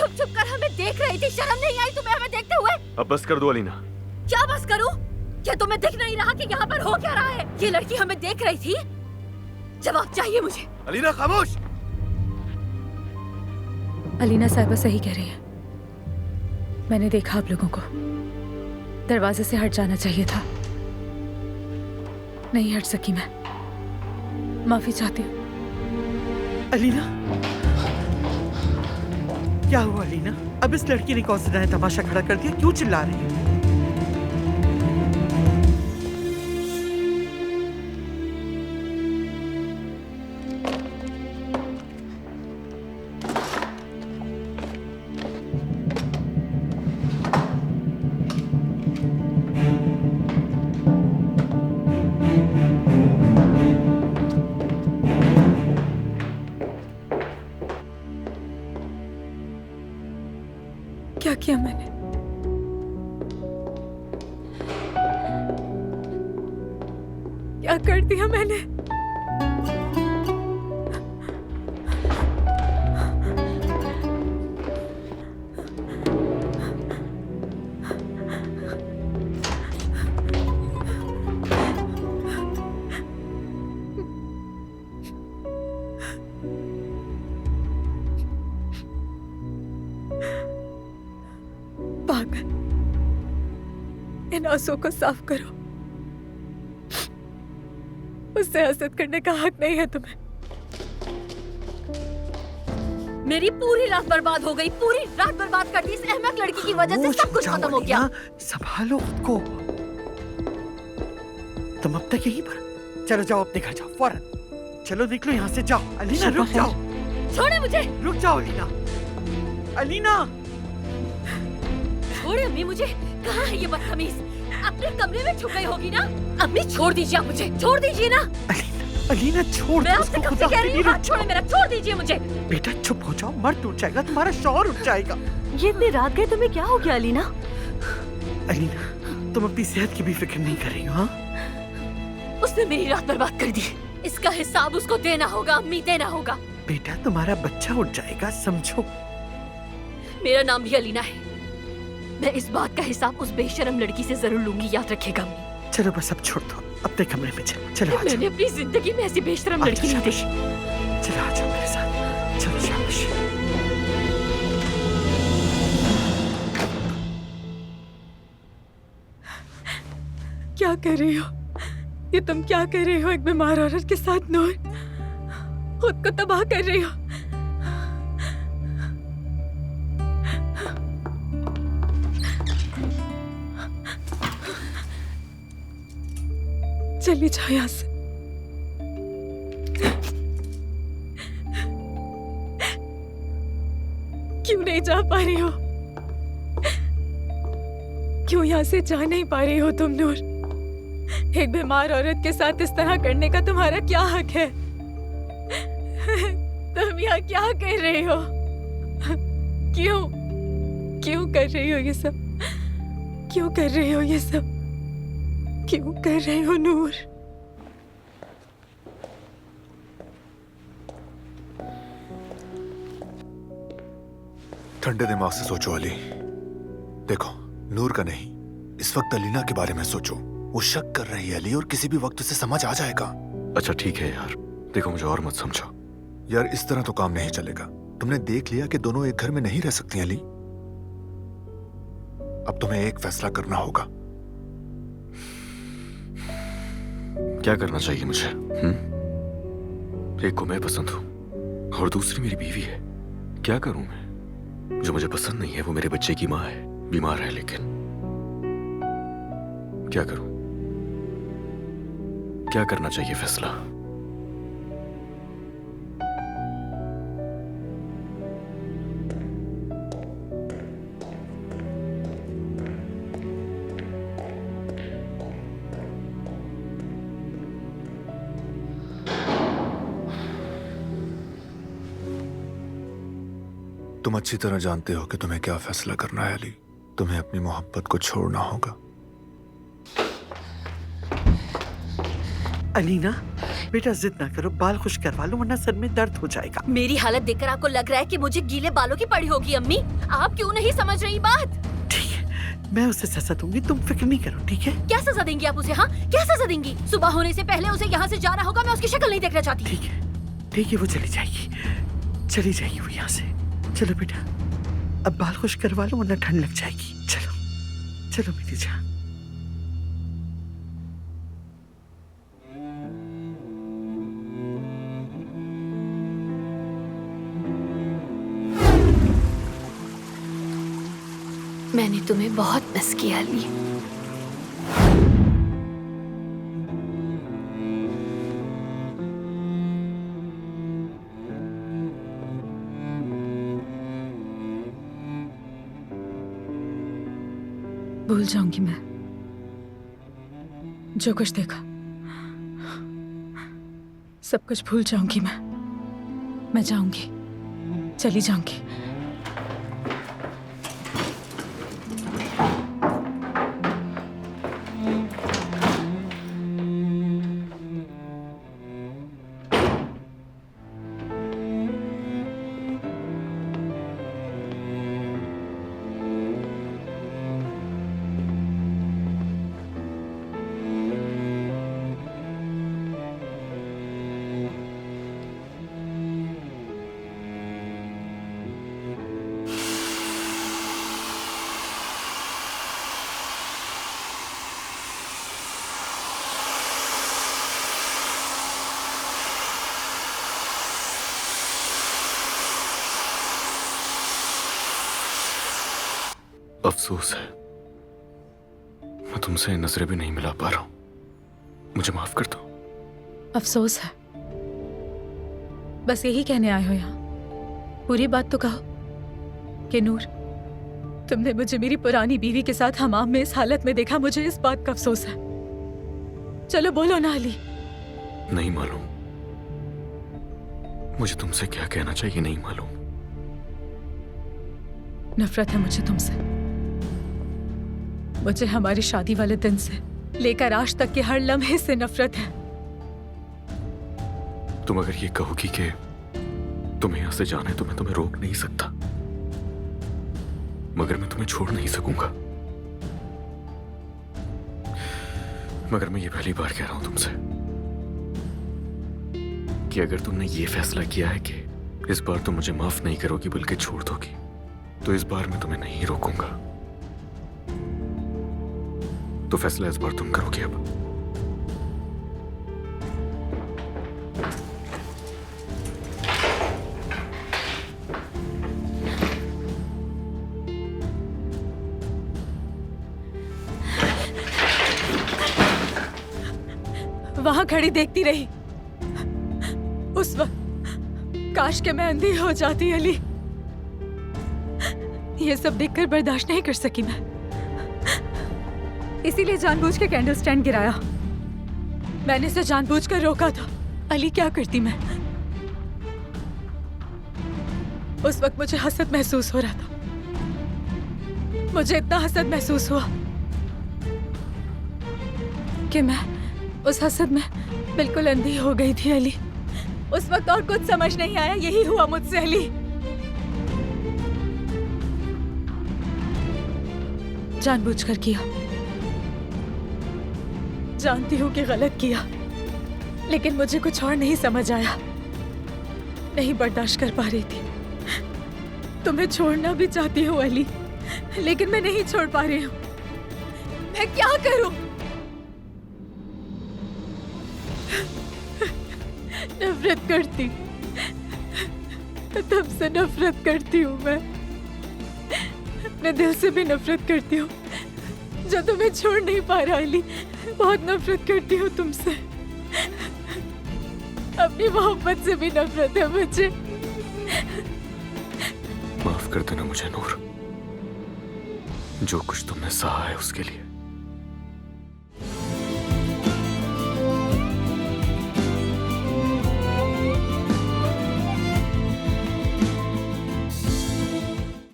छुप छुप कर हमें देख रही थी, शर्म नहीं आई तुम्हें हमें देखते हुए? अब बस कर दो अलीना। क्या बस करूं? क्या तुम्हें दिख नहीं रहा कि यहाँ पर हो क्या रहा है? ये लड़की हमें देख रही थी, जवाब चाहिए मुझे। अलीना खामोश। अलीना साहिबा सही कह रही है, मैंने देखा आप लोगों को, दरवाजे से हट जाना चाहिए था, नहीं हट सकी मैं, माफी चाहती हूँ। अलीना, क्या हुआ अलीना? अब इस लड़की ने कौन सा नया तमाशा खड़ा कर दिया? क्यों चिल्ला रही है? क्या किया मैंने? क्या कर दिया मैंने? पागल, इन आंसुओं को साफ करो। उससे हसद करने का हक नहीं है तुम्हें। मेरी पूरी रात बर्बाद हो गई, पूरी रात बर्बाद कर दी इस अहमक लड़की की वजह से, सब कुछ खत्म हो गया। संभालो खुद को। तुम अब तक यहीं पर? चलो जाओ अपने घर जाओ फौरन। चलो निकलो यहाँ से, जाओ। अलीना रुक जाओ। छोड़े मुझे। रुक जाओ अलीना। अलीना छोड़े अम्मी मुझे। कहाँ है ये बदतमीज? अपने कमरे में छुप गई होगी ना। अम्मी छोड़ दीजिए आप मुझे, छोड़ दीजिए ना। अलीना छोड़ मैं आपसे कब से कह रही हूँ, हाथ छोड़े मेरा, छोड़ दीजिए मुझे। बेटा चुप हो जाओ, मर्द उठ जाएगा, तुम्हारा शौहर उठ जाएगा। ये इतनी रात गए, तुम्हें क्या हो गया अलीना? अलीना तुम अपनी सेहत की भी फिक्र नहीं कर रही हो? हाँ, उसने मेरी रात बर्बाद कर दी, इसका हिसाब उसको देना होगा अम्मी, देना होगा। बेटा तुम्हारा बच्चा उठ जाएगा, समझो। मेरा नाम भी अलीना है, मैं इस बात का हिसाब उस बेशरम लड़की से जरूर लूंगी, याद रखिएगा अम्मी। चलो बस अब छोड़ दो, अपने कमरे में चलो। चलो मैंने अपनी जिंदगी में ऐसी बेशरम लड़की नहीं देखी। चलो आ जाओ मेरे साथ, चलो शाबाश। क्या कर रही हो? ये तुम क्या कर रही हो एक बीमार औरत के साथ नूर? खुद को तबाह कर रही हो। चलिए जाओ यहाँ से। क्यों नहीं जा पा रही हो? क्यों यहाँ से जा नहीं पा रही हो तुम नूर? एक बीमार औरत के साथ इस तरह करने का तुम्हारा क्या हक है? तुम यहाँ क्या कर रही हो? क्यों क्यों कर रही हो ये सब? क्यों कर रही हो ये सब? क्यों कर रही हो नूर? ठंडे दिमाग से सोचो अली। देखो नूर का नहीं, इस वक्त अलीना के बारे में सोचो। वो शक कर रही है अली, और किसी भी वक्त उसे समझ आ जाएगा। अच्छा ठीक है यार, देखो मुझे और मत समझो। यार इस तरह तो काम नहीं चलेगा। तुमने देख लिया कि दोनों एक घर में नहीं रह सकती अली। अब तुम्हें एक फैसला करना होगा। क्या करना चाहिए मुझे? एक को मैं पसंद हूं और दूसरी मेरी बीवी है। क्या करूं मैं? जो मुझे पसंद नहीं है वो मेरे बच्चे की माँ है, बीमार है, लेकिन क्या करूं? क्या करना चाहिए फैसला? तुम अच्छी तरह जानते हो कि तुम्हें क्या फैसला करना है अली। तुम्हें अपनी मोहब्बत को छोड़ना होगा। अलीना बेटा जिद ना करो, बाल खुश करवा लो वरना सर में दर्द हो जाएगा। मेरी हालत देखकर आपको लग रहा है कि मुझे गीले बालों की पड़ी होगी अम्मी। आप क्यों नहीं समझ रही बात? ठीक है, मैं उसे सजा दूंगी, तुम फिक्र नहीं करो, ठीक है? क्या सजा देंगी आप उसे? हाँ, क्या सजा देंगी? सुबह होने से पहले उसे यहाँ से जाना होगा, मैं उसकी शक्ल नहीं देखना चाहती। ठीक है, वो चली जाएगी वो यहाँ से। चलो बेटा, अब बाल खुश करवा लो वरना ठंड लग जाएगी। चलो मेरी जान। मैंने तुम्हें बहुत मिस किया अली। भूल जाऊंगी मैं जो कुछ देखा, सब कुछ भूल जाऊंगी मैं जाऊंगी, चली जाऊंगी। अफसोस है मैं तुमसे नजरें भी नहीं मिला पा रहा हूं, मुझे माफ कर दो। अफसोस है, बस यही कहने आए हो यहाँ? पूरी बात तो कहो कि नूर, तुमने मुझे मेरी पुरानी बीवी के साथ हमाम में इस हालत में देखा, मुझे इस बात का अफसोस है। चलो बोलो ना अली। नहीं मालूम, मुझे तुमसे क्या कहना चाहिए नहीं मालूम। नफरत है मुझे तुमसे, मुझे हमारी शादी वाले दिन से लेकर आज तक के हर लम्हे से नफरत है। तुम अगर ये कहोगी कि तुम्हें यहां से जाना है तो मैं तुम्हें रोक नहीं सकता, मगर मैं तुम्हें छोड़ नहीं सकूंगा। मगर मैं ये पहली बार कह रहा हूं तुमसे कि अगर तुमने ये फैसला किया है कि इस बार तुम मुझे माफ नहीं करोगी बल्कि छोड़ दोगी, तो इस बार मैं तुम्हें नहीं रोकूंगा। तो फैसला इस बार तुम करोगे अब। वहां खड़ी देखती रही, उस वक्त काश के मैं अंधी हो जाती अली। ये सब देखकर बर्दाश्त नहीं कर सकी मैं, इसीलिए जानबूझ के कैंडल स्टैंड गिराया। मैंने इसे जानबूझकर रोका था। अली क्या करती मैं? उस वक्त मुझे हसद महसूस हो रहा था, मुझे इतना हसद महसूस हुआ कि मैं उस हसद में बिल्कुल अंधी हो गई थी अली। उस वक्त और कुछ समझ नहीं आया, यही हुआ मुझसे अली। जानबूझकर किया, जानती हूं कि गलत किया, लेकिन मुझे कुछ और नहीं समझ आया, नहीं बर्दाश्त कर पा रही थी। तुम्हें छोड़ना भी चाहती हूँ अली, लेकिन मैं नहीं छोड़ पा रही हूँ। मैं क्या करूं? नफरत करती, तुमसे नफरत करती हूँ मैं, अपने दिल से भी नफरत करती हूँ जो तुम्हें छोड़ नहीं पा रहा अली। बहुत नफरत करती हूँ तुमसे, अपनी मोहब्बत से भी नफरत है मुझे। माफ कर देना मुझे नूर, जो कुछ तुमने सहा है उसके लिए।